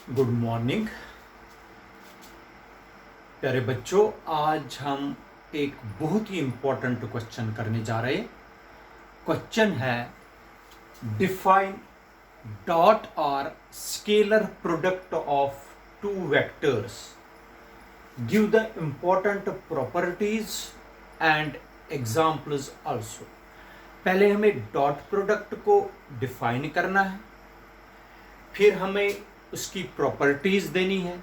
Good morning प्यारे बच्चों। आज हम एक बहुत ही इंपॉर्टेंट क्वेश्चन करने जा रहे हैं। क्वेश्चन है डिफाइन डॉट और scalar product of two vectors, give the important properties and examples also. पहले हमें डॉट प्रोडक्ट को डिफाइन करना है, फिर हमें उसकी प्रॉपर्टीज देनी है,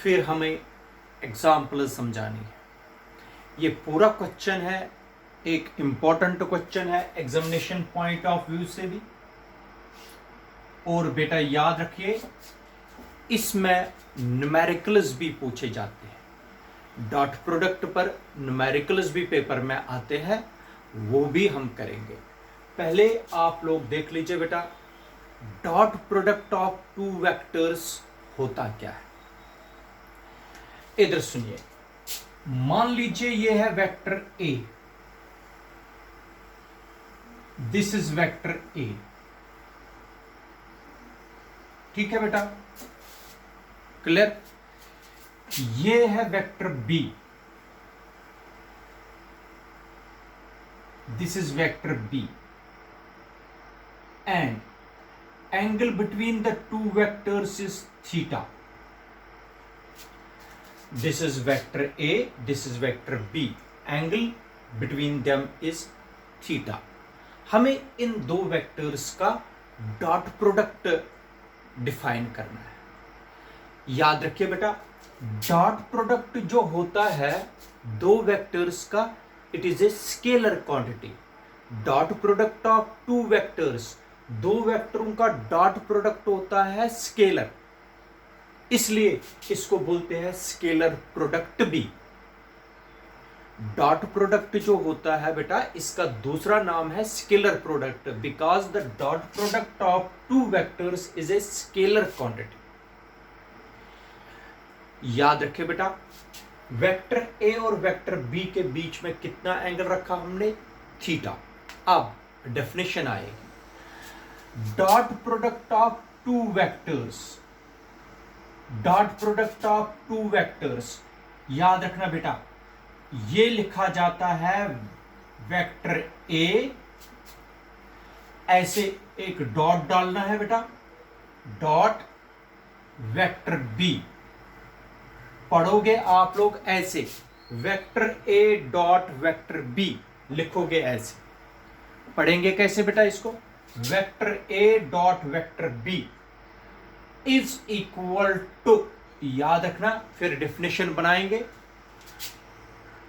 फिर हमें एग्जाम्पल समझानी है। ये पूरा क्वेश्चन है, एक इंपॉर्टेंट क्वेश्चन है एग्जामिनेशन पॉइंट ऑफ व्यू से भी। और बेटा याद रखिए, इसमें न्यूमेरिकल्स भी पूछे जाते हैं। डॉट प्रोडक्ट पर न्यूमेरिकल्स भी पेपर में आते हैं, वो भी हम करेंगे। पहले आप लोग देख लीजिए बेटा, dot product of two vectors होता क्या है। इधर सुनिए, मान लीजिए ये है vector A, this is vector A, ठीक है बेटा, क्लियर। ये है vector B, this is vector B, and angle between the two vectors is theta. This is vector A, this is vector B. Angle between them is theta. हमें इन दो vectors का dot product define करना है। याद रखिए बेटा, dot product जो होता है दो वेक्टर्स का, it is a scalar quantity. Dot product of two vectors, दो वेक्टरों का डॉट प्रोडक्ट होता है स्केलर, इसलिए इसको बोलते हैं स्केलर प्रोडक्ट भी। डॉट प्रोडक्ट जो होता है बेटा, इसका दूसरा नाम है scalar product, because the dot product of two vectors is a scalar quantity. याद रखिए बेटा, वेक्टर ए और वेक्टर बी के बीच में कितना एंगल रखा हमने, थीटा। अब डेफिनेशन आएगी, dot product of two vectors, dot product of two vectors, याद रखना बेटा, ये लिखा जाता है वेक्टर ए, ऐसे एक डॉट डालना है बेटा, डॉट वेक्टर बी, पढ़ोगे आप लोग ऐसे, वेक्टर ए डॉट वेक्टर बी लिखोगे ऐसे। पढ़ेंगे कैसे बेटा इसको, vector A dot vector B is equal to, याद रखना, फिर डेफिनेशन बनाएंगे।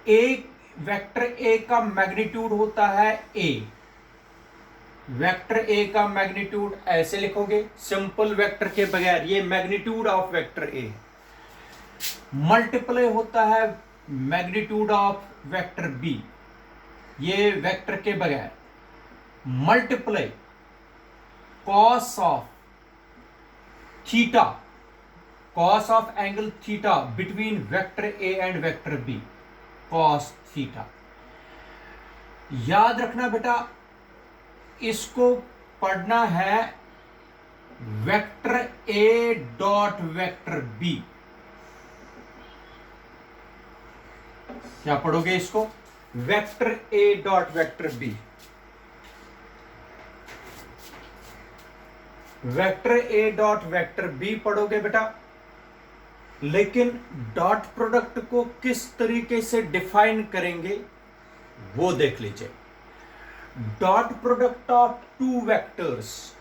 ए, वेक्टर ए का मैग्नीट्यूड होता है ए, वेक्टर ए का मैग्नीट्यूड ऐसे लिखोगे सिंपल वेक्टर के बगैर, ये magnitude of vector A, multiply होता है मैग्नीट्यूड ऑफ वेक्टर बी, ये वेक्टर के बगैर, multiply cos of theta, cos of angle theta between vector A and vector B, cos theta. याद रखना बेटा, इसको पढ़ना है वेक्टर ए डॉट वेक्टर बी। क्या पढ़ोगे इसको, वेक्टर ए डॉट वेक्टर बी, वेक्टर ए डॉट वेक्टर बी पढ़ोगे बेटा। लेकिन डॉट प्रोडक्ट को किस तरीके से डिफाइन करेंगे वो देख लीजिए। Dot product of two vectors,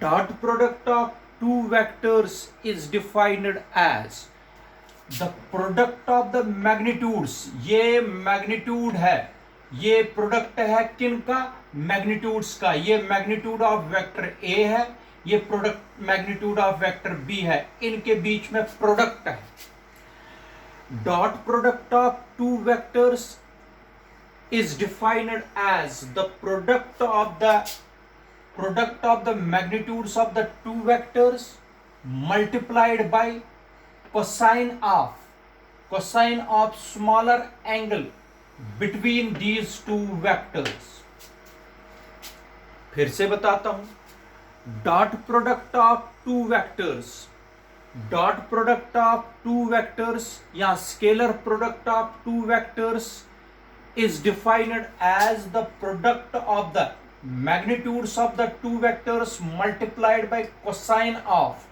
dot product of two vectors is defined as the product of the magnitudes. ये मैग्नीट्यूड है, ये प्रोडक्ट है किन का, मैग्नीट्यूड्स का। ये मैग्नीट्यूड ऑफ वेक्टर ए है, ये product magnitude of vector B है, इनके बीच में प्रोडक्ट है। Dot product of two vectors is defined as the product of the magnitudes of the two vectors multiplied by cosine of smaller angle between these two vectors. फिर से बताता हूं, dot product of two vectors, dot product of two vectors या scalar product of two vectors is defined as the product of the magnitudes of the two vectors multiplied by cosine of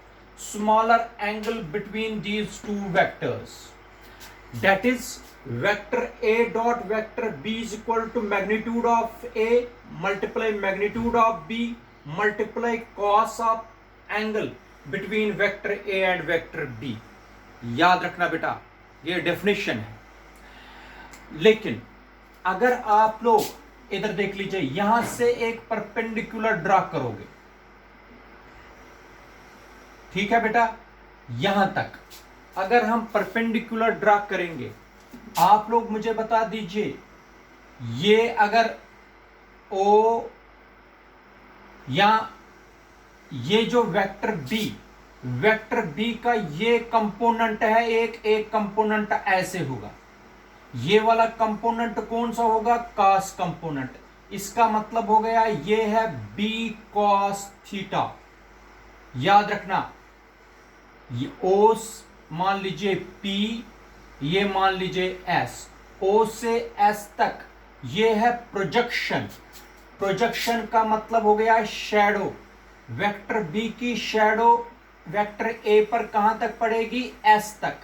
smaller angle between these two vectors. That is, vector A dot vector B is equal to magnitude of A multiply magnitude of B multiply cos of angle between vector A and vector B. याद रखना बेटा, ये definition है। लेकिन अगर आप लोग इधर देख लीजिए, यहां से एक परपेंडिकुलर ड्रा करोगे, ठीक है बेटा, यहां तक अगर हम परपेंडिकुलर ड्रा करेंगे, आप लोग मुझे बता दीजिए, ये अगर O या ये जो वेक्टर बी का ये कंपोनेंट है, एक कंपोनेंट ऐसे होगा, ये वाला कंपोनेंट कौन सा होगा? Cos component. इसका मतलब हो गया ये है बी कॉस थीटा। याद रखना, ये ओ मान लीजिए पी, ये मान लीजिए एस, ओ से एस तक ये है प्रोजेक्शन। प्रोजेक्शन का मतलब हो गया शैडो। वेक्टर बी की शैडो वेक्टर ए पर कहां तक पड़ेगी? एस तक।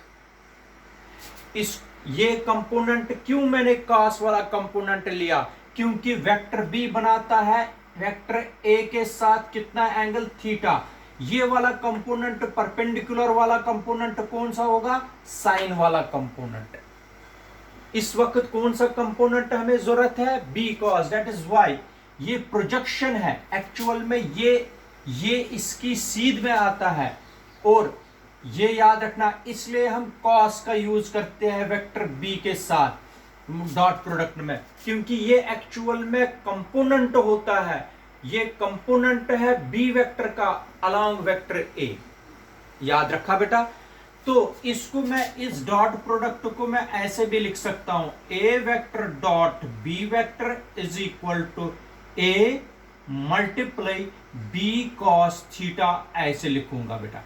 ये कंपोनेंट क्यों मैंने कॉस वाला कंपोनेंट लिया? क्योंकि वेक्टर बी बनाता है वेक्टर ए के साथ कितना एंगल? थीटा। ये वाला कंपोनेंट परपेंडिकुलर वाला कंपोनेंट कौन सा होगा? साइन वाला कंपोनेंट। इस वक्त कौन सा कंपोनेंट हमें जरूरत है? B cos. That is why ये प्रोजेक्शन है। एक्चुअल में ये इसकी सीध में आता है, और ये याद रखना, इसलिए हम कॉस का यूज करते हैं वेक्टर बी के साथ डॉट प्रोडक्ट में, क्योंकि ये एक्चुअल में कंपोनेंट होता है। ये कंपोनेंट है बी वेक्टर का अलोंग वेक्टर ए। याद रखा बेटा? तो इसको मैं, इस डॉट प्रोडक्ट को मैं ऐसे भी लिख सकता हूं, A vector dot B vector is equal to A multiply B cos theta, ऐसे लिखूंगा बेटा,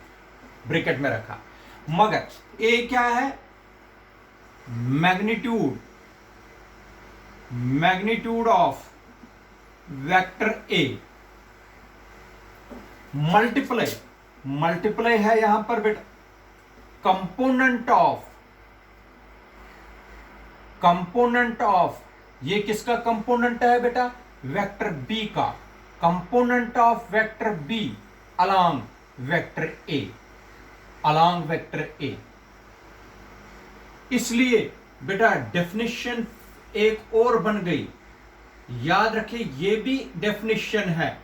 ब्रैकेट में रखा। मगर ए क्या है? Magnitude of vector A multiply है यहां पर बेटा कंपोनेंट ऑफ ये किसका कंपोनेंट है बेटा? वेक्टर बी का। Component of vector B along vector A. इसलिए बेटा डेफिनेशन एक और बन गई। याद रखिए, ये भी डेफिनेशन है,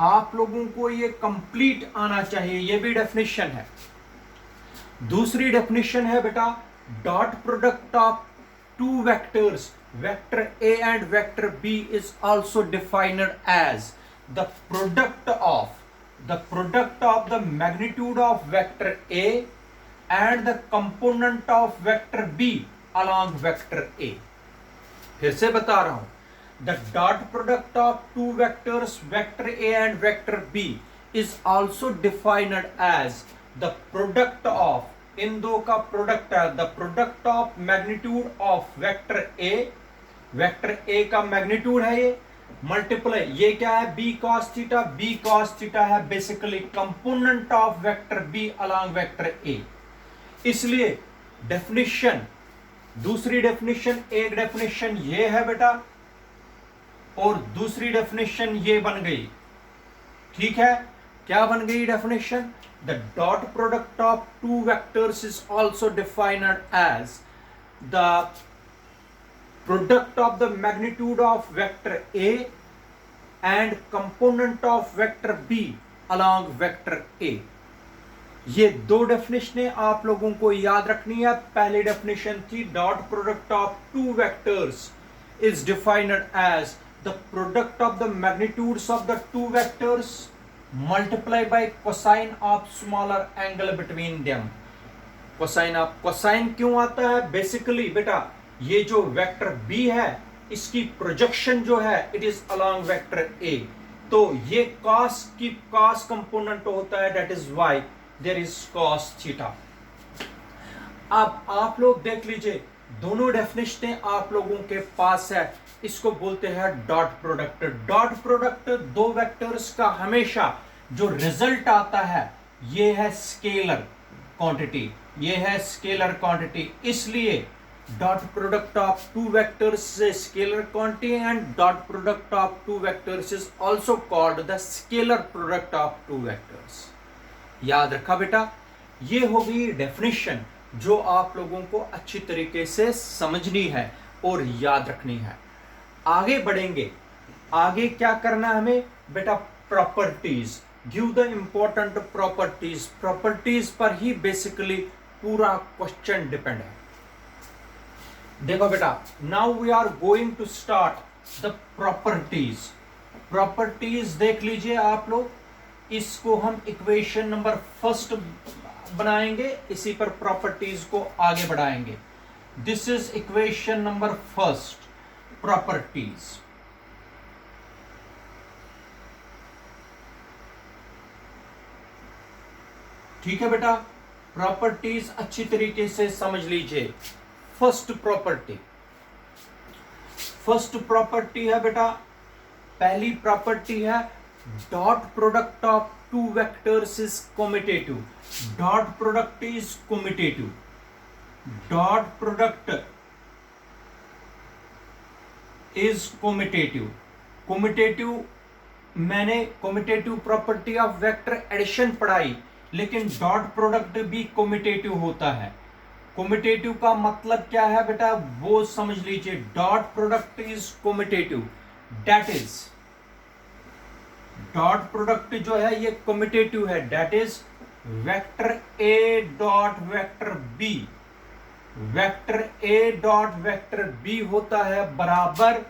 आप लोगों को ये कंप्लीट आना चाहिए। ये भी डेफिनेशन है। दूसरी डेफिनेशन है बेटा, dot product of two vectors vector A and vector B is also defined as the product of the magnitude of vector A and the component of vector B along vector A। फिर से बता रहा हूं, the dot product of two vectors vector A and vector B is also defined as the product of, इन दो का product है, the product of magnitude of vector A, vector A का magnitude है ये, मल्टीप्लाई, ये क्या है? B cos theta. B cos theta है basically component of vector B along vector A. इसलिए डेफिनेशन, दूसरी डेफिनेशन, एक डेफिनेशन ये है बेटा, और दूसरी डेफिनेशन ये बन गई। ठीक है, क्या बन गई definition? The dot product of two vectors is also defined as the product of the magnitude of vector A and component of vector B along vector A। ये दो डेफिनेशनें आप लोगों को याद रखनी है। पहली डेफिनेशन थी dot product of two vectors is defined as the product of the magnitudes of the two vectors multiply by cosine of smaller angle between them. Cosine क्यों आता है? बेसिकली बेटा, ये जो वेक्टर बी है इसकी प्रोजेक्शन जो है it is along vector A, तो ये cos कंपोनेंट होता है, that is why there is cos theta. अब आप लोग देख लीजिए, दोनों डेफिनेशनें आप लोगों के पास है, इसको बोलते हैं डॉट प्रोडक्ट। डॉट प्रोडक्ट दो वेक्टर्स का हमेशा जो रिजल्ट आता है ये है स्केलर क्वांटिटी, ये है स्केलर क्वांटिटी। इसलिए dot product of two vectors is scalar quantity and dot product of two vectors is also called the scalar product of two vectors. याद रखा बेटा, ये होगी डेफिनेशन जो आप लोगों को अच्छी तरीके से समझनी है और याद रखनी है। आगे बढ़ेंगे, आगे क्या करना है हमें बेटा, properties, give the important properties. Properties पर ही बेसिकली पूरा क्वेश्चन डिपेंड है। देखो बेटा, now we are going to start the properties. Properties देख लीजिए आप लोग, इसको हम इक्वेशन नंबर फर्स्ट बनाएंगे, इसी पर प्रॉपर्टीज को आगे बढ़ाएंगे। This is equation number first, properties. ठीक है बेटा, प्रॉपर्टीज अच्छी तरीके से समझ लीजिए। फर्स्ट प्रॉपर्टी है बेटा, पहली प्रॉपर्टी है dot product of two vectors is commutative. Dot product is commutative. Dot product is commutative. Commutative, मैंने commutative property of vector addition पढ़ाई, लेकिन डॉट प्रोडक्ट भी कम्यूटेटिव होता है। कम्यूटेटिव का मतलब क्या है बेटा, वो समझ लीजिए। Dot product is commutative, that is dot product जो है ये कम्यूटेटिव है, that is vector A dot vector B. Vector A dot vector B होता है बराबर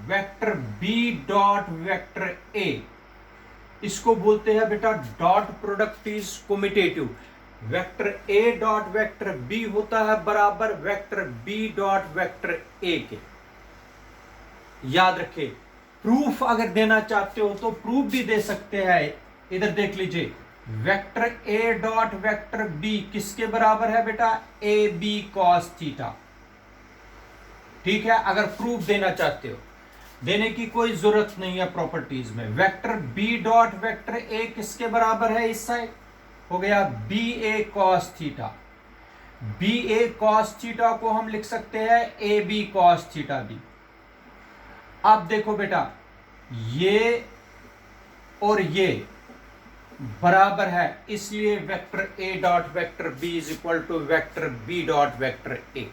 vector B dot vector A. इसको बोलते हैं बेटा dot product is commutative. Vector A dot vector B होता है बराबर vector B dot vector A के। याद रखिए, प्रूफ अगर देना चाहते हो तो प्रूफ भी दे सकते हैं। इधर देख लीजिए, वेक्टर ए डॉट वेक्टर बी किसके बराबर है बेटा, ए बी कॉस थीटा। ठीक है, अगर प्रूफ देना चाहते हो, देने की कोई जरूरत नहीं है प्रॉपर्टीज में। Vector B dot vector A किसके बराबर है, इस साइड हो गया B A cos theta. B A cos theta को हम लिख सकते हैं A B cos theta B. अब देखो बेटा, ये और ये बराबर है, इसलिए vector A dot vector B is equal to vector B dot vector A.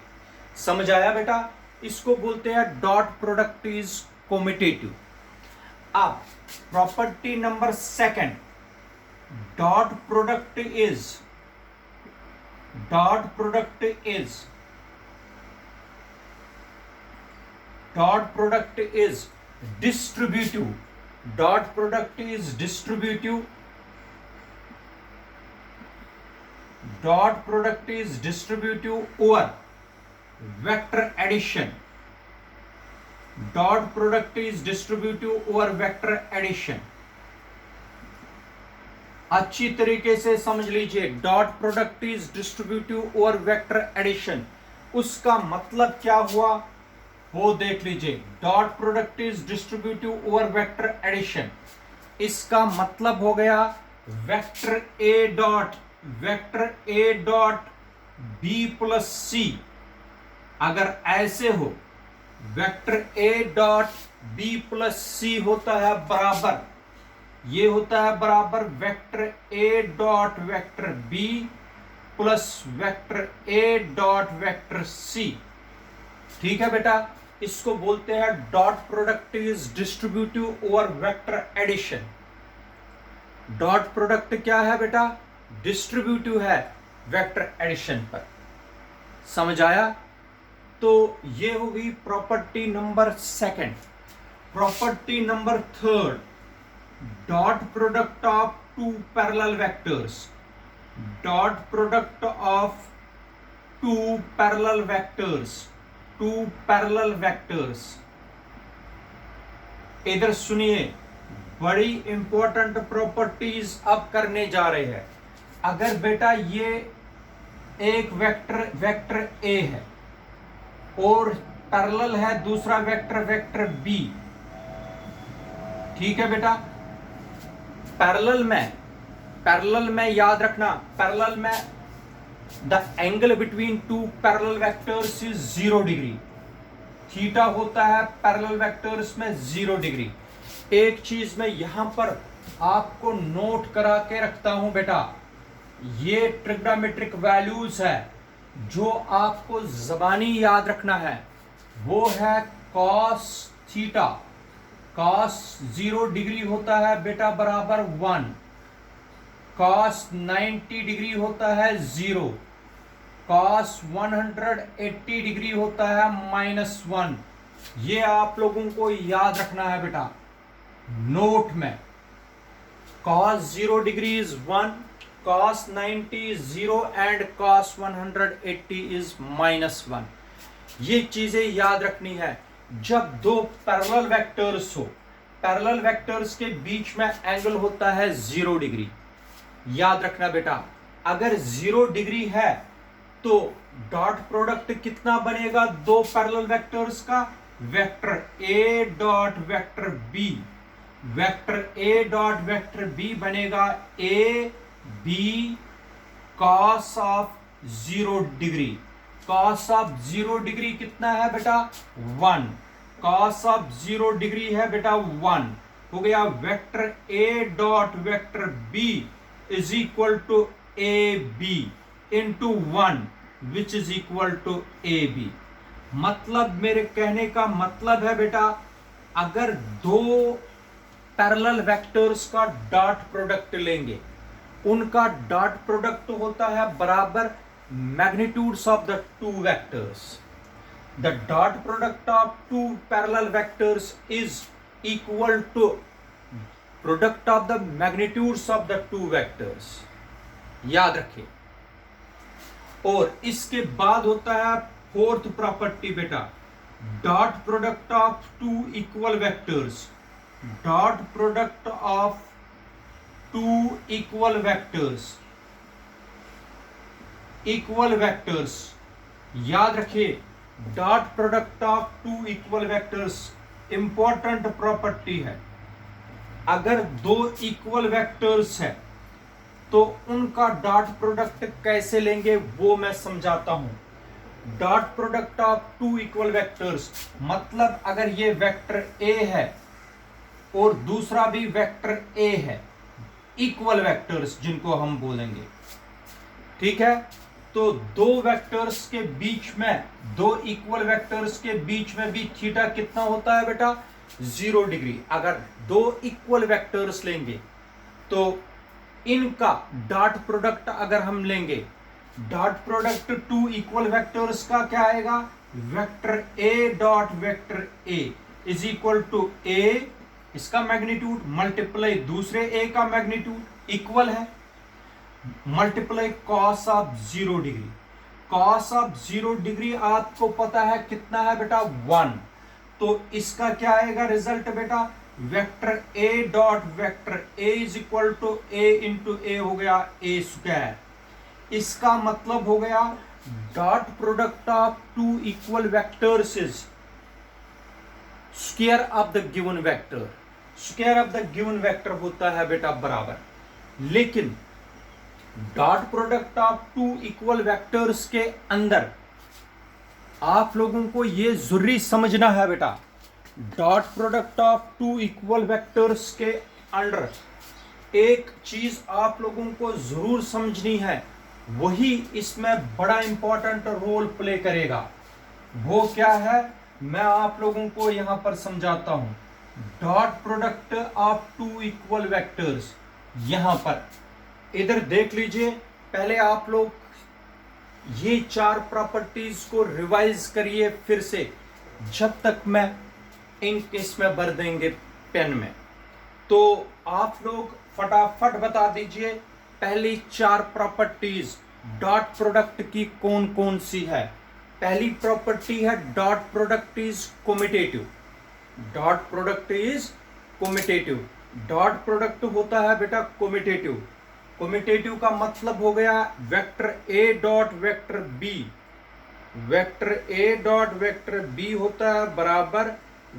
समझ आया बेटा, इसको बोलते हैं डॉट प्रोडक्ट इज कम्यूटेटिव। अब property number second, dot product is distributive. Dot product is distributive. Dot product is distributive over vector addition. Dot product is distributive over vector addition. अच्छी तरीके से समझ लीजिए, dot product is distributive over vector addition. उसका मतलब क्या हुआ वो देख लीजिए। Dot product is distributive over vector addition, इसका मतलब हो गया वेक्टर ए डॉट बी प्लस सी। अगर ऐसे हो, वेक्टर ए डॉट बी प्लस सी होता है बराबर, ये होता है बराबर वेक्टर ए dot vector B plus vector ए डॉट वेक्टर सी। ठीक है बेटा, इसको बोलते हैं dot product is distributive over vector addition. Dot product क्या है बेटा, डिस्ट्रीब्यूटिव है वेक्टर एडिशन पर। समझ आया? तो ये होगी property number second. Property number third, dot product of two parallel vectors. Dot product of two parallel vectors. Two parallel vectors, इधर सुनिए, बड़ी इंपॉर्टेंट प्रॉपर्टीज अब करने जा रहे हैं। अगर बेटा ये एक वेक्टर ए है और पैरेलल है दूसरा वेक्टर बी, ठीक है बेटा, पैरेलल में याद रखना, पैरेलल में the angle between two parallel vectors is 0 degree. Theta होता है पैरेलल वेक्टर्स में 0 डिग्री। एक चीज मैं यहां पर आपको नोट करा के रखता हूं बेटा, ये ट्रिग्नोमेट्रिक वैल्यूज है जो आपको जबानी याद रखना है, वो है कॉस थीटा। कॉस 0 डिग्री होता है बेटा बराबर 1, कॉस 90 डिग्री होता है 0, कॉस 180 डिग्री होता है -1। ये आप लोगों को याद रखना है बेटा नोट में। Cos 0 degree is 1, cos 90 is 0 and cos 180 is -1। ये चीजें याद रखनी है। जब दो पैरेलल वेक्टर्स हो, पैरेलल वेक्टर्स के बीच में एंगल होता है 0 डिग्री। याद रखना बेटा, अगर 0 डिग्री है तो डॉट प्रोडक्ट कितना बनेगा दो पैरेलल वेक्टर्स का? वेक्टर ए डॉट वेक्टर बी, वेक्टर ए डॉट वेक्टर बी बनेगा A B cos of 0 degree. Cos of 0 degree कितना है बेटा? 1। कॉस ऑफ 0 डिग्री है बेटा 1। हो गया vector A dot vector B is equal to A B into 1 which is equal to A B. मतलब मेरे कहने का मतलब है बेटा, अगर दो पैरेलल वेक्टर्स का डॉट प्रोडक्ट लेंगे, उनका डॉट प्रोडक्ट होता है बराबर magnitudes of the two vectors. The dot product of two parallel vectors is equal to product of the magnitudes of the two vectors. याद रखिए। और इसके बाद होता है फोर्थ प्रॉपर्टी बेटा, dot product of two equal vectors. Dot product of two equal vectors, equal vectors याद रखिए। Dot product of two equal vectors important property है। अगर दो इक्वल वेक्टर्स है तो उनका डॉट प्रोडक्ट कैसे लेंगे वो मैं समझाता हूं। Dot product of two equal vectors मतलब अगर ये वेक्टर ए है और दूसरा भी वेक्टर ए है, इक्वल वेक्टर्स जिनको हम बोलेंगे, ठीक है, तो दो वेक्टर्स के बीच में, दो इक्वल वेक्टर्स के बीच में भी थीटा कितना होता है बेटा? 0 डिग्री। अगर दो इक्वल वेक्टर्स लेंगे तो इनका डॉट प्रोडक्ट अगर हम लेंगे, dot product two equal vectors का क्या आएगा? Vector A dot vector A is equal to A, इसका मैग्नीट्यूड मल्टीप्लाई दूसरे ए का मैग्नीट्यूड इक्वल है, multiply cos of 0 degree. Cos of 0 degree आपको पता है कितना है बेटा? 1। तो इसका क्या आएगा रिजल्ट बेटा? Vector A dot vector A is equal to A into A हो गया ए स्क्वायर। इसका मतलब हो गया dot product of two equal vectors is square of the given vector. Square of the given vector होता है बेटा बराबर, लेकिन dot product of two equal vectors के अंदर आप लोगों को यह जरूरी समझना है बेटा, dot product of two equal vectors के अंडर एक चीज आप लोगों को जरूर समझनी है, वही इसमें बड़ा इंपॉर्टेंट रोल प्ले करेगा। वो क्या है मैं आप लोगों को यहां पर समझाता हूं। Dot product of two equal vectors, यहां पर इधर देख लीजिए, पहले आप लोग ये चार प्रॉपर्टीज को रिवाइज करिए फिर से, जब तक मैं इंक इसमें भर देंगे पेन में, तो आप लोग फटाफट बता दीजिए पहली चार प्रॉपर्टीज डॉट प्रोडक्ट की कौन कौन सी है। पहली प्रॉपर्टी है dot product is commutative. Dot product is commutative. Dot product होता है बेटा कोमिटेटिव। कोमिटेटिव का मतलब हो गया वेक्टर ए डॉट वेक्टर बी। वेक्टर ए डॉट वेक्टर बी होता है बराबर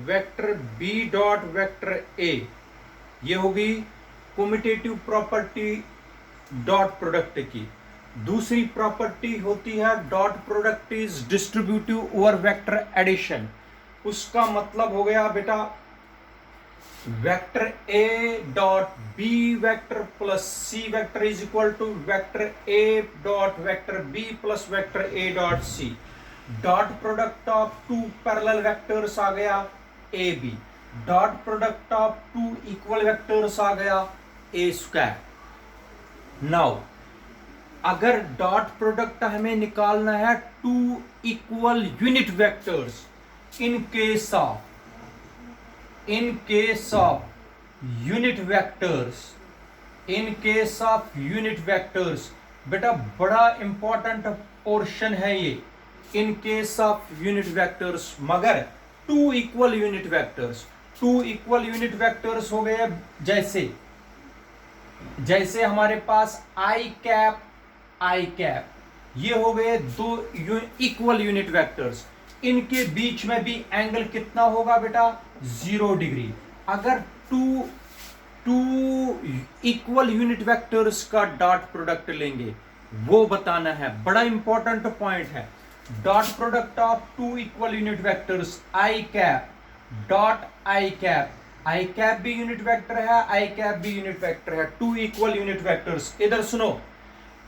vector B dot vector A. ये होगी कोमिटेटिव प्रॉपर्टी डॉट प्रोडक्ट की। दूसरी प्रॉपर्टी होती है dot product is distributive over vector addition. उसका मतलब हो गया बेटा vector A dot B vector plus C vector is equal to vector A dot vector B plus vector A dot C. Dot product of two parallel vectors आ गया A B. Dot product of two equal vectors आ गया A square. Now अगर dot product हमें निकालना है two equal unit vectors in case of unit vectors, बेटा बड़ा इंपॉर्टेंट पोर्शन है ये, in case of unit vectors. मगर टू इक्वल यूनिट वेक्टर्स हो गए जैसे हमारे पास आई कैप, ये हो गए दो इक्वल यूनिट वेक्टर्स। इनके बीच में भी एंगल कितना होगा बेटा 0 डिग्री। अगर टू इक्वल यूनिट वेक्टर्स का डॉट प्रोडक्ट लेंगे वो बताना है, बड़ा इंपॉर्टेंट पॉइंट है। Dot product of two equal unit vectors I cap dot I cap भी यूनिट वेक्टर है, आई कैप भी यूनिट वेक्टर है। टू इक्वल यूनिट वेक्टर्स, इधर सुनो,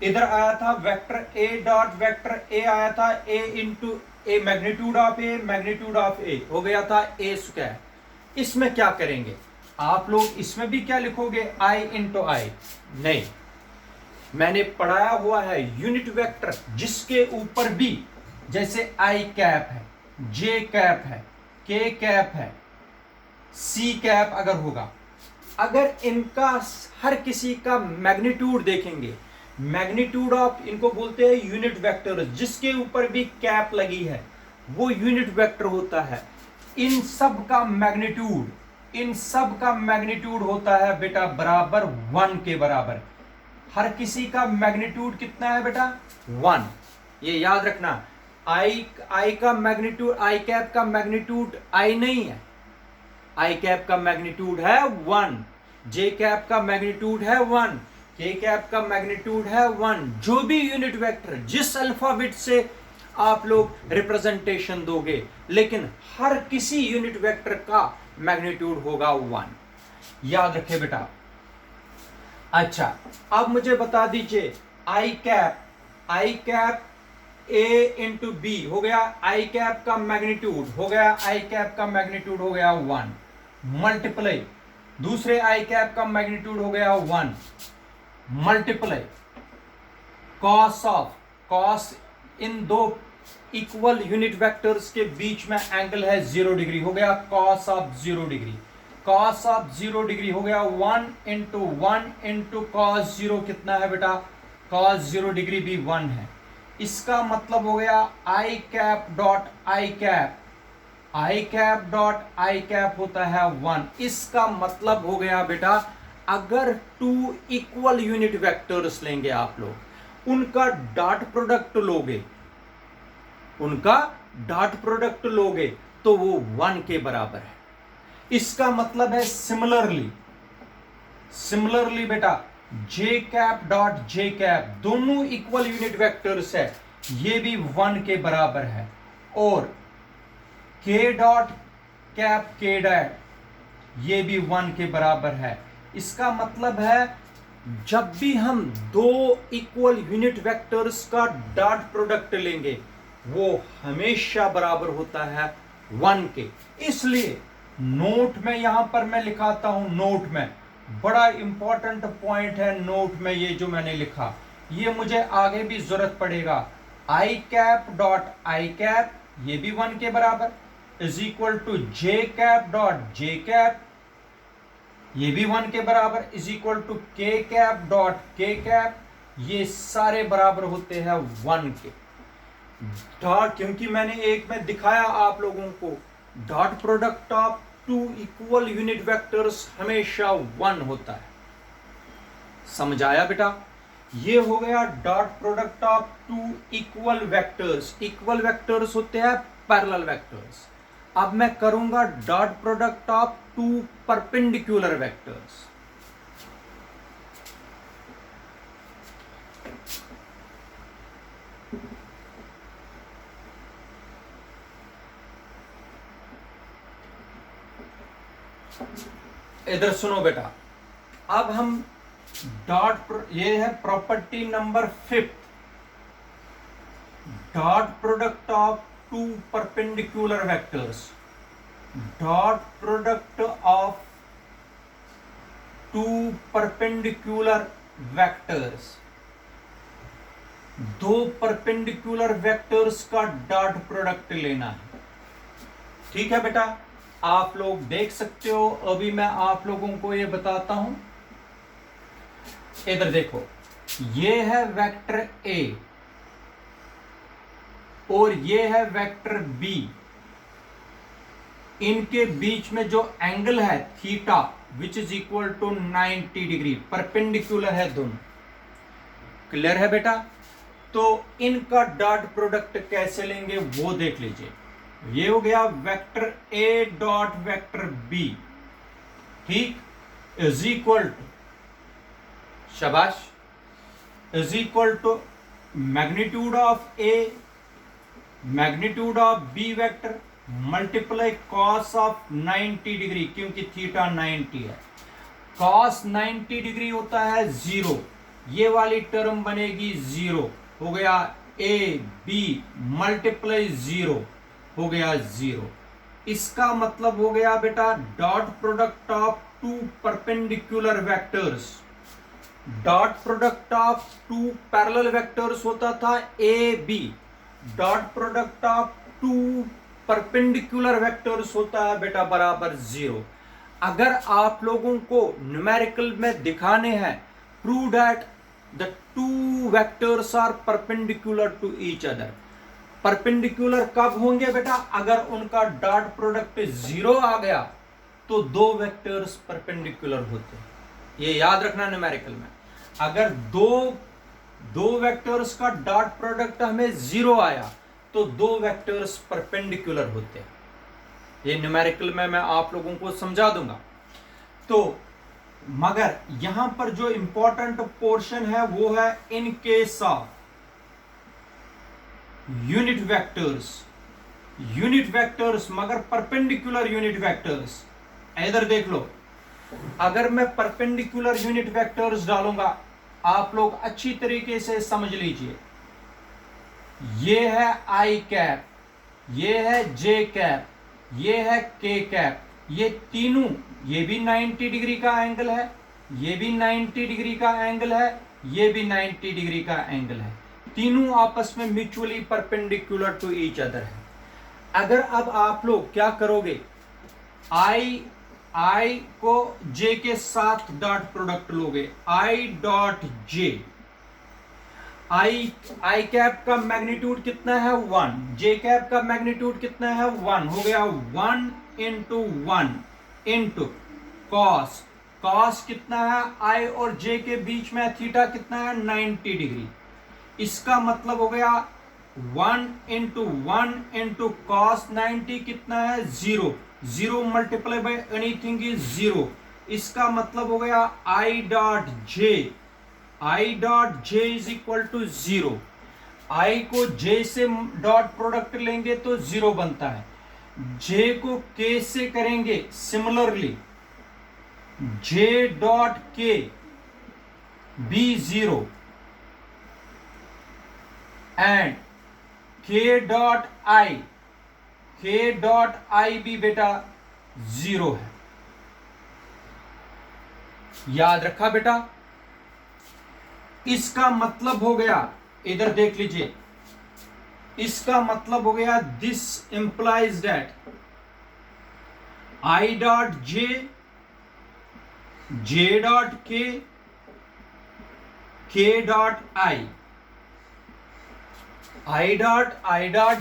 इधर आया था vector A dot vector A आया था A into A magnitude of A हो गया था ए स्क्वायर। इसमें क्या करेंगे आप लोग, इसमें भी क्या लिखोगे आई इंटू आई? नहीं, मैंने पढ़ाया हुआ है यूनिट वेक्टर जिसके ऊपर भी जैसे आई कैप है, जे कैप है, के कैप है, सी कैप अगर होगा, अगर इनका हर किसी का मैग्नीट्यूड देखेंगे, मैग्नीट्यूड ऑफ इनको बोलते हैं यूनिट वेक्टर, जिसके ऊपर भी कैप लगी है वो यूनिट वेक्टर होता है। इन सब का मैग्नीट्यूड होता है बेटा बराबर 1 के बराबर। हर किसी का मैग्नीट्यूड कितना है बेटा 1, ये याद रखना। आई का मैग्नीट्यूड, आई कैप का मैग्नीट्यूड आई नहीं है, आई कैप का मैग्नीट्यूड है 1, जे कैप का मैग्नीट्यूड है 1, के कैप का मैग्नीट्यूड है 1। जो भी यूनिट वेक्टर जिस अल्फाबेट से आप लोग रिप्रेजेंटेशन दोगे, लेकिन हर किसी यूनिट वेक्टर का मैग्नीट्यूड होगा 1, याद रखे बेटा। अच्छा, अब मुझे बता दीजिए आई कैप ए इंटू बी हो गया, आई कैप का मैग्नीट्यूड हो गया, आई कैप का मैग्नीट्यूड हो गया 1 मल्टीप्लाई दूसरे आई कैप का मैग्नीट्यूड हो गया 1 मल्टीप्लाई कॉस इन दो इक्वल यूनिट वेक्टर्स के बीच में एंगल है 0 डिग्री हो गया cos of 0 degree. Cos of 0 degree हो गया 1 इंटू कॉस 0 कितना है बेटा, कॉस 0 डिग्री भी 1 है। इसका मतलब हो गया i cap dot I cap होता है 1। इसका मतलब हो गया बेटा अगर टू इक्वल यूनिट वेक्टर्स लेंगे आप लोग, उनका डॉट प्रोडक्ट लोगे तो वो 1 के बराबर है। इसका मतलब है सिमिलरली बेटा जे कैप डॉट जे कैप दोनों इक्वल यूनिट वेक्टर्स है, ये भी 1 के बराबर है। और के डॉट कैप के डॉट ये भी 1 के बराबर है। इसका मतलब है जब भी हम दो इक्वल यूनिट वेक्टर्स का डॉट प्रोडक्ट लेंगे वो हमेशा बराबर होता है 1 के। इसलिए नोट में यहां पर मैं लिखाता हूं, नोट में बड़ा इंपॉर्टेंट पॉइंट है, नोट में ये जो मैंने लिखा ये मुझे आगे भी जरूरत पड़ेगा। I cap dot I cap ये भी 1 के बराबर is equal to J cap dot J cap ये भी 1 के बराबर is equal to K cap dot के कैप, ये सारे बराबर होते हैं 1 के। डॉट क्योंकि मैंने एक में दिखाया आप लोगों को dot product of two equal unit vectors हमेशा 1 होता है। समझ आया बेटा? ये हो गया dot product of two equal vectors. Equal vectors होते हैं पैरेलल वेक्टर्स। अब मैं करूंगा dot product of two perpendicular vectors. इधर सुनो बेटा, अब हम ये है property number 5, dot product of two perpendicular vectors. Dot product of two perpendicular vectors, दो परपेंडिकुलर वेक्टर्स का डॉट प्रोडक्ट लेना है। ठीक है बेटा, आप लोग देख सकते हो। अभी मैं आप लोगों को ये बताता हूं। इधर देखो, ये है वेक्टर ए और ये है वेक्टर बी। इनके बीच में जो एंगल है theta which is equal to 90 degree, perpendicular है दोनों। क्लियर है बेटा? तो इनका डॉट प्रोडक्ट कैसे लेंगे वो देख लीजिए। ये हो गया वेक्टर ए डॉट वेक्टर बी, ठीक, इज इक्वल टू, शाबाश, is equal to magnitude of A, magnitude of B vector multiply cos of 90 degree, क्योंकि थीटा 90 है। कॉस 90 डिग्री होता है 0, ये वाली टर्म बनेगी 0, हो गया ए बी मल्टीप्लाई 0, हो गया 0। इसका मतलब हो गया बेटा dot product of two perpendicular vectors. Dot product of two parallel vectors होता था A B, dot product of two perpendicular vectors होता है बेटा बराबर 0। अगर आप लोगों को न्यूमेरिकल में दिखाने हैं prove that the two vectors are perpendicular to each other. Perpendicular कब होंगे बेटा? अगर उनका डॉट प्रोडक्ट 0 आ गया तो दो वेक्टर्स परपेंडिकुलर होते हैं। ये याद रखना न्यूमेरिकल में। अगर दो वेक्टर्स का डॉट प्रोडक्ट हमें 0 आया तो दो वेक्टर्स परपेंडिकुलर होते हैं। ये न्यूमेरिकल में मैं आप लोगों को समझा दूंगा। तो मगर यहां पर जो इंपॉर्टेंट पोर्शन है वो है in case of unit vectors मगर परपेंडिकुलर यूनिट वेक्टर्स। इधर देख लो, अगर मैं परपेंडिकुलर यूनिट वेक्टर्स डालूंगा, आप लोग अच्छी तरीके से समझ लीजिए। ये है आई कैप, ये है जे कैप, ये है के कैप, ये तीनों, ये भी 90 डिग्री का एंगल है, ये भी 90 डिग्री का एंगल है, ये भी 90 डिग्री का एंगल है। तीनों आपस में mutually perpendicular to each other है। अगर अब आप लोग क्या करोगे, आई को जे के साथ डॉट प्रोडक्ट लोगे, आई डॉट जे, आई कैप का मैग्नीट्यूड कितना है 1, जे कैप का मैग्नीट्यूड कितना है 1, हो गया 1 इंटू 1 इंटू कॉस, कॉस कितना है आई और जे के बीच में थीटा कितना है 90 डिग्री। इसका मतलब हो गया 1 इंटू कॉस 90 कितना है 0, 0 मल्टीप्लाई बाय एनीथिंग इज 0। इसका मतलब हो गया i dot j is equal to 0। I को जे से डॉट प्रोडक्ट लेंगे तो 0 बनता है, जे को के से करेंगे सिमिलरली, जे डॉट के बी 0 एंड के डॉट आई भी बेटा 0 है। याद रखा बेटा? इसका मतलब हो गया, इधर देख लीजिए, इसका मतलब हो गया this implies that i dot j dot k dot i dot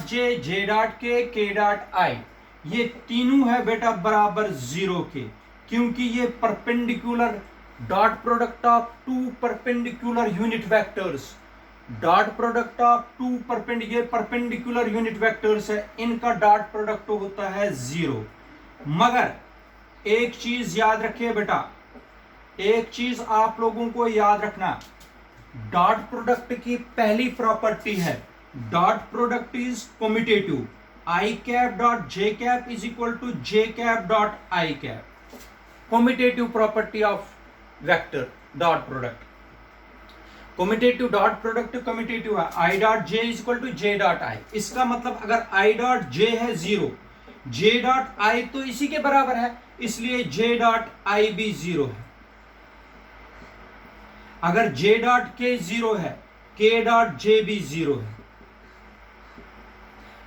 j dot k dot i, ये तीनों है बेटा बराबर 0 के, क्योंकि ये perpendicular dot product of two perpendicular unit vectors, dot product of two perpendicular unit vectors है, इनका डॉट प्रोडक्ट होता है 0। मगर एक चीज याद रखिए बेटा, एक चीज आप लोगों को याद रखना, डॉट प्रोडक्ट की पहली प्रॉपर्टी है dot product is commutative, i cap dot J cap is equal to J cap dot I cap, commutative property of vector dot product. Commutative dot product commutative है, i dot j is equal to j dot i. इसका मतलब अगर आई dot जे है 0, जे dot आई तो इसी के बराबर है, इसलिए जे डॉट आई भी 0 है। अगर जे डॉट के 0 है, के डॉट जे भी 0 है।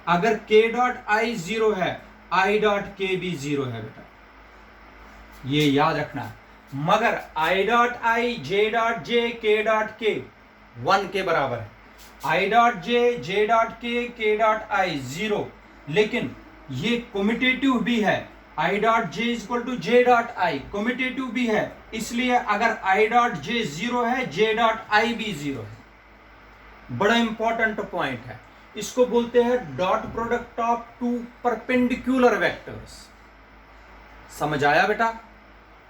अगर के डॉट आई 0 है, आई डॉट के भी 0 है बेटा, ये याद रखना है। मगर I dot I, J dot J, के डॉट के 1 के बराबर है, i dot j dot k dot i 0। लेकिन ये कम्यूटेटिव भी है, i dot j is equal to j dot i commutative भी है, इसलिए अगर आई डॉट जे 0 है, जे डॉट आई भी 0 है। बड़ा इंपॉर्टेंट पॉइंट है, इसको बोलते हैं dot product of two perpendicular vectors. समझ आया बेटा,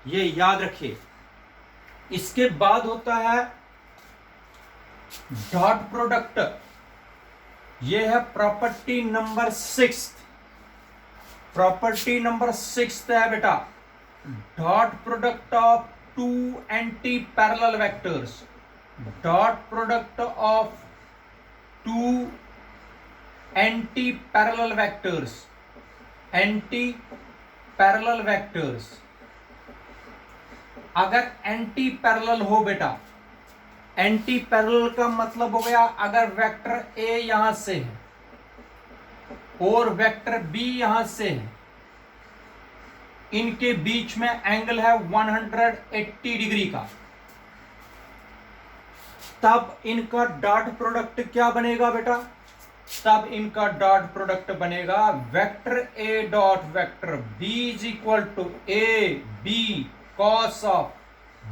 ये याद रखिए। इसके बाद होता है डॉट प्रोडक्ट, ये है प्रॉपर्टी नंबर 6। प्रॉपर्टी नंबर 6 है बेटा dot product of two anti parallel vectors, dot product of two anti parallel vectors, anti parallel vectors. अगर एंटी पैरेलल हो बेटा, एंटी पैरेलल का मतलब हो गया अगर वेक्टर ए यहां से है और वेक्टर बी यहां से है, इनके बीच में एंगल है 180 डिग्री का, तब इनका डॉट प्रोडक्ट क्या बनेगा बेटा? तब इनका डॉट प्रोडक्ट बनेगा vector A dot vector B is equal to A B cos of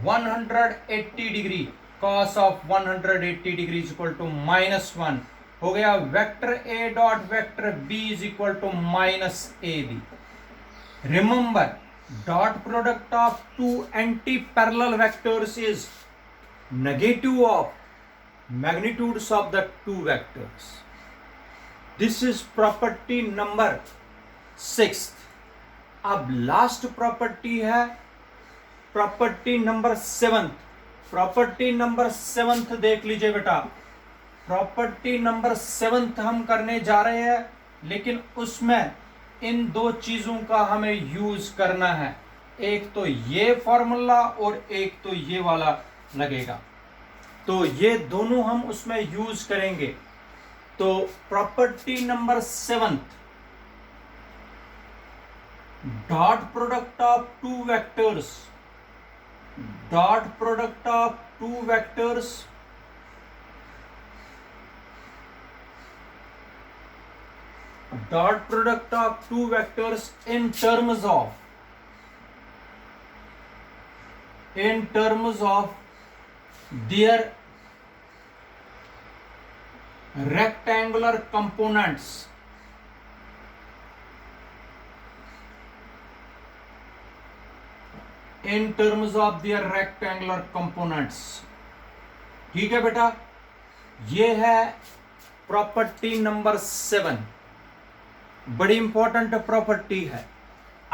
180 degree, cos of 180 degree is equal to -1 हो गया। Vector A dot vector B is equal to minus a b. Remember, dot product of two anti parallel vectors is negative of magnitudes of the two vectors. This is property number 6. अब last property है property number 7। Property number 7 देख लीजिए बेटा, property number 7 हम करने जा रहे हैं, लेकिन उसमें इन दो चीजों का हमें यूज करना है, एक तो ये फॉर्मूला और एक तो ये वाला लगेगा, तो ये दोनों हम उसमें यूज करेंगे। तो property number 7, dot product of two vectors, dot product of two vectors dot product of two vectors in terms of their rectangular components, in terms of their rectangular components। ठीक है बेटा, ये है प्रॉपर्टी नंबर 7, बड़ी important property है।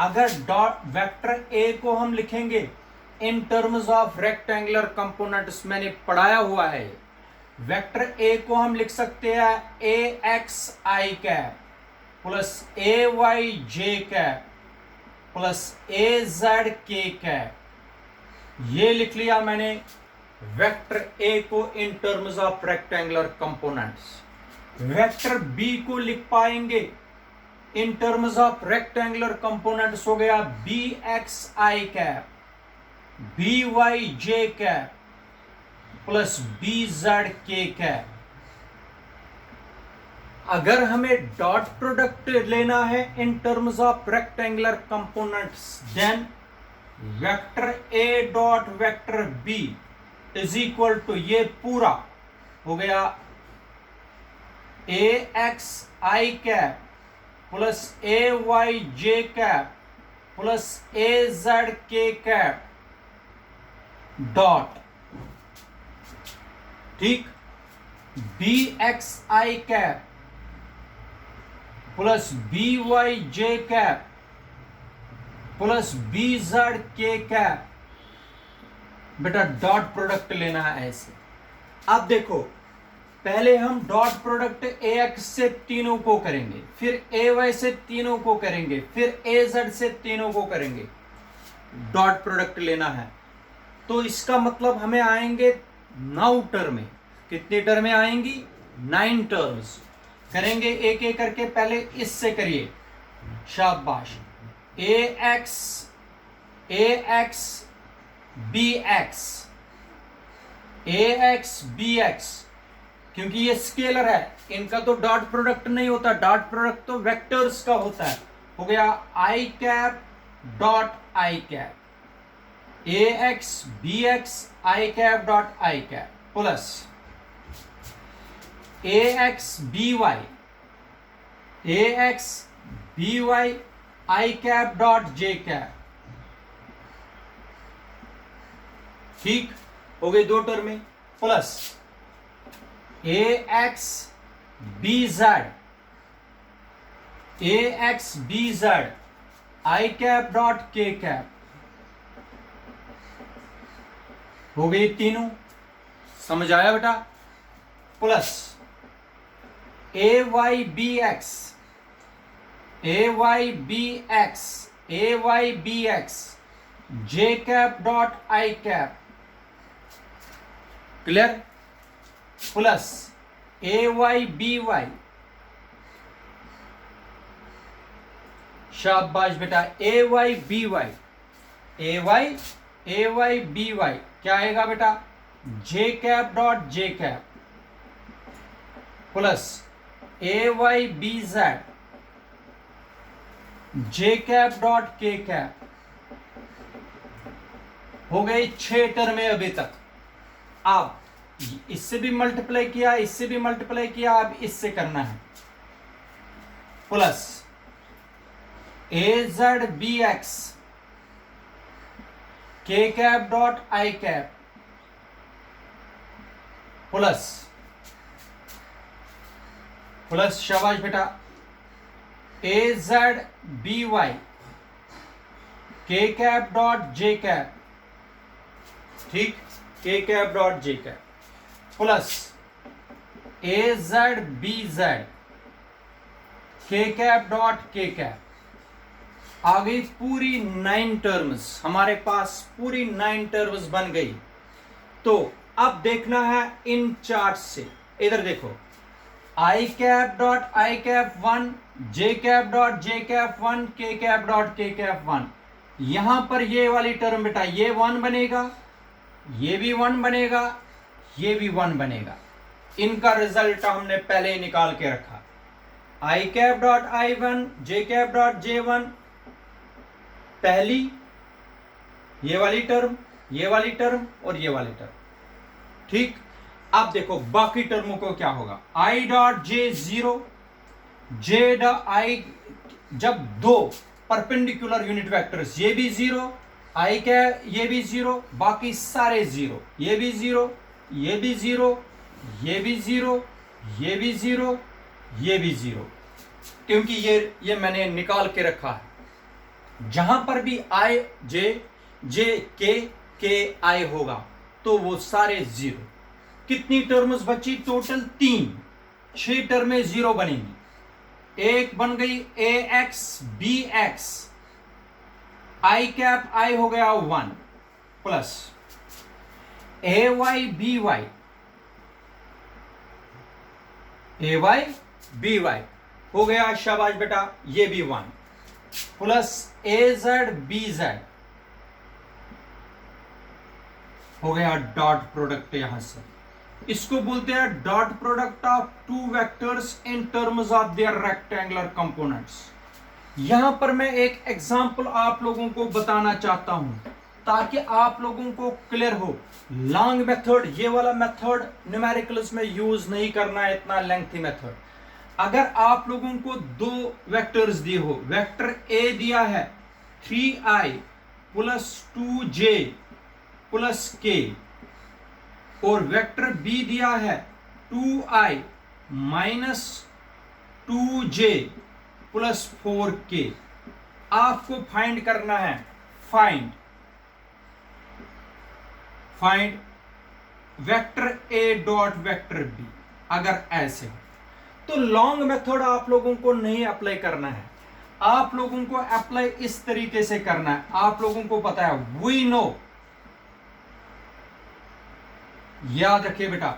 अगर dot vector a को हम लिखेंगे इन टर्म्स ऑफ रेक्टेंगुलर कंपोनेंट्स, मैंने पढ़ाया हुआ है, वेक्टर ए को हम लिख सकते हैं a x i cap plus A y j cap plus A z k cap. ये लिख लिया मैंने वेक्टर ए को in terms of rectangular components. Vector b को लिख पाएंगे in terms of rectangular components, हो गया b x i cap b y j cap plus b z k cap. अगर हमें डॉट प्रोडक्ट लेना है in terms of rectangular components, then vector A dot vector B is equal to, ये पूरा हो गया a x i cap plus A y j cap plus A z k cap dot, ठीक, b x i cap plus b y j cap plus b z k cap. बेटा dot product लेना है ऐसे। अब देखो, पहले हम dot product ए x से तीनों को करेंगे, फिर ए वाई से तीनों को करेंगे, फिर ए जेड से तीनों को करेंगे। डॉट प्रोडक्ट लेना है तो इसका मतलब हमें आएंगे 9 टर्में। कितनी टर्में आएंगी? 9 टर्म्स। करेंगे एक एक करके, पहले इससे करिए, शाबाश। ए एक्स बी एक्स, ए एक्स बी एक्स, क्योंकि ये स्केलर है, इनका तो डॉट प्रोडक्ट नहीं होता, डॉट प्रोडक्ट तो वेक्टर्स का होता है। हो गया i cap dot I cap, A x B x i cap dot I cap plus A x B y, A x B y i cap dot J cap. ठीक हो गई 2 टर्में, plus A x B z, A x B z i cap dot के cap. हो गई तीनों, समझ आया बेटा? प्लस ए वाई बी एक्स, ए वाई बी एक्स, ए वाई बी एक्स जे कैप डॉट आई कैप। क्लियर? प्लस ए वाई बी वाई, शाबाश बेटा, A y B y, A y B y क्या आएगा बेटा? जे कैप डॉट जे कैप प्लस ए y B z j cap dot के cap. हो गए 6 टर्में अभी तक। अब इससे भी मल्टीप्लाई किया, इससे भी मल्टीप्लाई किया, अब इससे करना है। प्लस ए z B x k cap dot आई कैप प्लस शाबाश बेटा, A z B y k cap dot J cap, ठीक, के कैप डॉट जे कैप प्लस ए z B z k cap dot के कैप। आ गई पूरी 9 टर्म्स हमारे पास, पूरी 9 terms बन गई। तो अब देखना है इन चार्ट से, इधर देखो, i cap dot I cap 1, j cap dot J cap 1, k cap dot के कैप 1। यहां पर ये वाली टर्म बेटा ये 1 बनेगा, ये भी 1 बनेगा, ये भी 1 बनेगा। इनका रिजल्ट हमने पहले ही निकाल के रखा। I cap dot i 1, j cap dot j 1, पहली ये वाली टर्म, ये वाली टर्म और ये वाली टर्म, ठीक। अब देखो बाकी टर्मों को क्या होगा। आई डॉट जे 0, जे डॉट आई, जब 2 परपेंडिकुलर यूनिट वेक्टर्स, ये भी 0, आई कैप ये भी 0, बाकी सारे 0, ये भी 0, ये भी 0, ये भी 0, ये भी 0, ये भी 0, क्योंकि ये मैंने निकाल के रखा है। जहां पर भी आई जे के आई होगा तो वो सारे 0। कितनी टर्म्स बची? टोटल 3, 6 टर्में 0 बनेंगी। एक बन गई ए x B x, i cap आई हो गया 1, plus A y B y, A y B Y हो गया, शाबाश बेटा, ये भी 1, प्लस ए जेड बी जेड हो गया डॉट प्रोडक्ट यहां से। इसको बोलते हैं dot product of two vectors in terms of their rectangular components. यहां पर मैं एक एग्जांपल आप लोगों को बताना चाहता हूं ताकि आप लोगों को क्लियर हो। लॉन्ग मेथड, ये वाला मेथड न्यूमेरिकल्स में यूज नहीं करना है, इतना लेंथी मेथड। अगर आप लोगों को दो वेक्टर्स दिए हो, वेक्टर ए दिया है 3i plus 2j plus k और वेक्टर बी दिया है 2i minus 2j plus 4k, आपको फाइंड करना है। फाइंड वेक्टर ए डॉट वेक्टर बी। अगर ऐसे हो तो लॉन्ग मेथड आप लोगों को नहीं अप्लाई करना है, आप लोगों को अप्लाई इस तरीके से करना है। आप लोगों को पता है, वी नो, याद रखिए बेटा,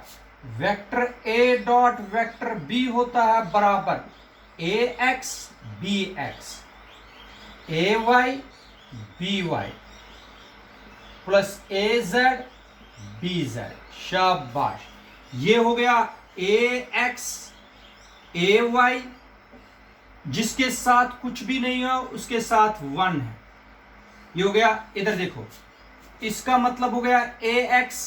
वेक्टर ए डॉट वेक्टर बी होता है बराबर a x B x, A y B y plus A z B z. शाबाश, ये हो गया ए एक्स ए वाई, जिसके साथ कुछ भी नहीं है उसके साथ 1 है, ये हो गया। इधर देखो, इसका मतलब हो गया a x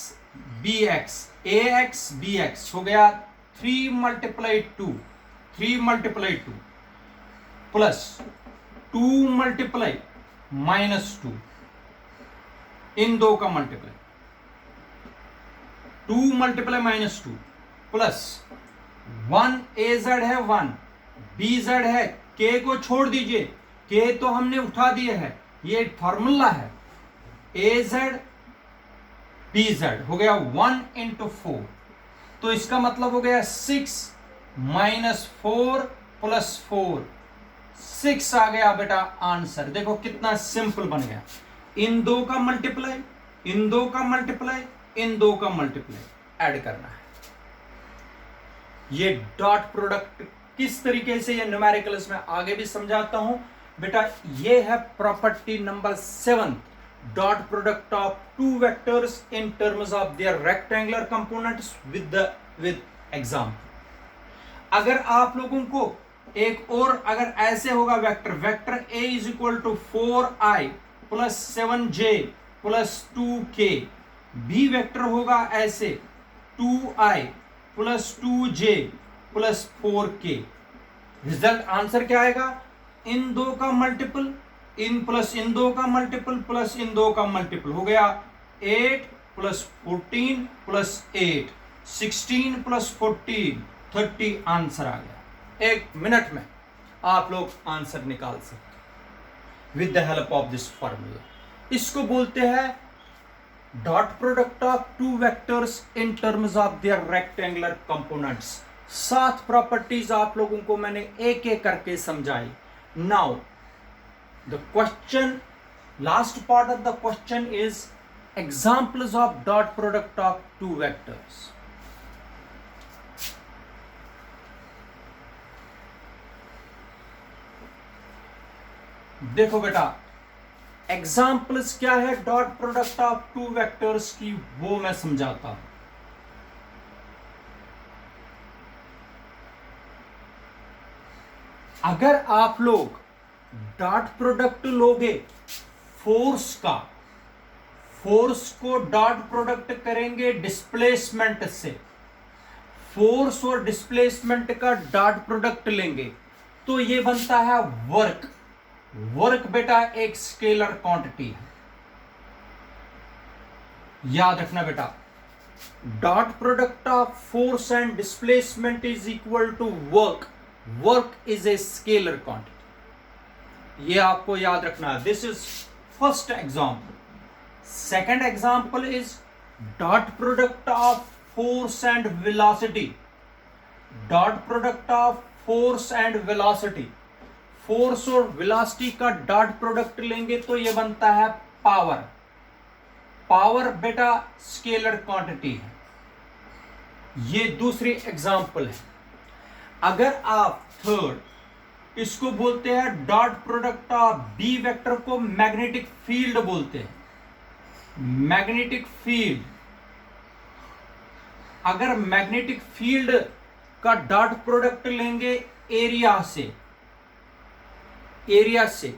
B x, A x B x हो गया 3 मल्टीप्लाई 2 प्लस 2 मल्टीप्लाई माइनस 2, इन दो का मल्टीप्लाई 2 मल्टीप्लाई माइनस 2 प्लस 1 ए जेड है 1, बी जेड है, के को छोड़ दीजिए, के तो हमने उठा दिया है, ये फॉर्मूला है। ए जेड बी जेड हो गया 1 इंटू 4, तो इसका मतलब हो गया 6 माइनस 4 प्लस 4, 6 आ गया बेटा आंसर। देखो कितना सिंपल बन गया। इन दो का मल्टीप्लाई, इन दो का मल्टीप्लाई, इन दो का मल्टीप्लाई ऐड करना है। ये डॉट प्रोडक्ट किस तरीके से, ये न्यूमेरिकल्स में आगे भी समझाता हूं बेटा। ये है property number 7, dot product of two vectors in terms of their rectangular components with example. अगर आप लोगों को एक और, अगर ऐसे होगा vector A is equal to 4i plus 7j plus 2k, b vector होगा ऐसे 2i plus 2j plus 4k, result answer क्या आएगा? इन दो का मल्टीपल, इन प्लस इन दो का मल्टीपल प्लस इन दो का मल्टीपल हो गया 8 प्लस 14 प्लस 8, 16 प्लस 14 30, आंसर आ गया। 1 मिनट में आप लोग आंसर निकाल सकते with the help of this formula. इसको बोलते हैं dot product of two vectors in terms of their rectangular components. 7 properties आप लोगों को मैंने एक एक करके समझाई। Now the question, last part of the question is examples of dot product of two vectors. देखो बेटा, एग्जाम्पल्स क्या है dot product of two vectors की, वो मैं समझाता हूं। अगर आप लोग डॉट प्रोडक्ट लोगे फोर्स का, फोर्स को डॉट प्रोडक्ट करेंगे डिस्प्लेसमेंट से, फोर्स और डिस्प्लेसमेंट का डॉट प्रोडक्ट लेंगे तो ये बनता है वर्क। वर्क बेटा एक स्केलर क्वांटिटी है, याद रखना बेटा। Dot product of force and displacement is equal to work. Work is a scalar quantity, ये आपको याद रखना है। This is first example. Second example is dot product of force and velocity. Dot product of force and velocity, force और velocity का dot product लेंगे तो ये बनता है पावर। पावर बेटा स्केलर क्वांटिटी है। ये दूसरी एग्जांपल है। अगर आप थर्ड, इसको बोलते हैं dot product of B vector को मैग्नेटिक फील्ड बोलते हैं। मैग्नेटिक फील्ड, अगर मैग्नेटिक फील्ड का डॉट प्रोडक्ट लेंगे एरिया से,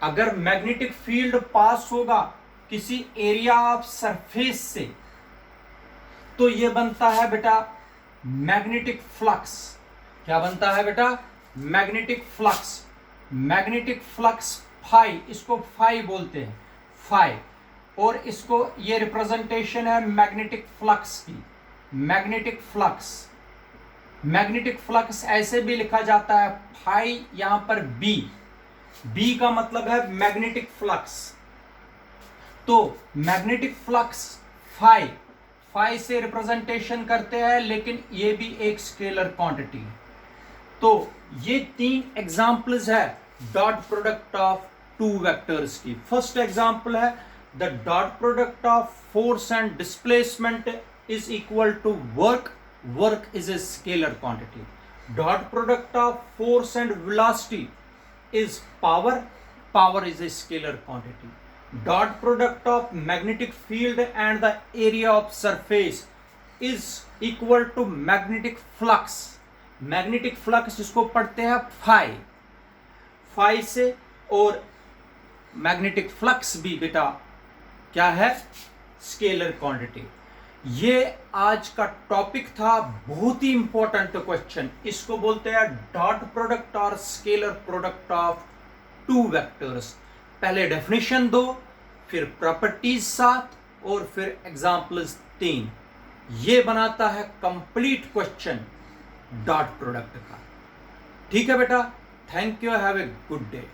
अगर मैग्नेटिक फील्ड पास होगा किसी एरिया ऑफ सरफेस से, तो ये बनता है बेटा मैग्नेटिक फ्लक्स। क्या बनता है बेटा? Magnetic flux. Magnetic flux phi, इसको फाई बोलते हैं, फाई। और इसको, ये रिप्रेजेंटेशन है मैग्नेटिक फ्लक्स की। मैग्नेटिक फ्लक्स, मैग्नेटिक फ्लक्स ऐसे भी लिखा जाता है फाई, यहां पर बी का मतलब है मैग्नेटिक फ्लक्स। तो मैग्नेटिक फ्लक्स फाई से रिप्रेजेंटेशन करते हैं, लेकिन ये भी एक स्केलर क्वांटिटी है। तो ये 3 एग्जांपल्स है डॉट प्रोडक्ट ऑफ 2 वेक्टर्स की। फर्स्ट एग्जांपल है the dot product of force and displacement is equal to work is a scalar quantity. Dot product of force and velocity is power is a scalar quantity. Dot product of magnetic field and the area of surface is equal to magnetic flux. Magnetic flux इसको पढ़ते हैं phi से, और magnetic flux भी बेटा क्या है? Scalar quantity. ये आज का टॉपिक था, बहुत ही इंपॉर्टेंट क्वेश्चन। इसको बोलते हैं डॉट प्रोडक्ट और स्केलर प्रोडक्ट ऑफ 2 वेक्टर्स। पहले डेफिनेशन 2, फिर प्रॉपर्टीज 7, और फिर एग्जांपल्स 3। ये बनाता है कंप्लीट क्वेश्चन डॉट प्रोडक्ट का। ठीक है बेटा, thank you, have a good day.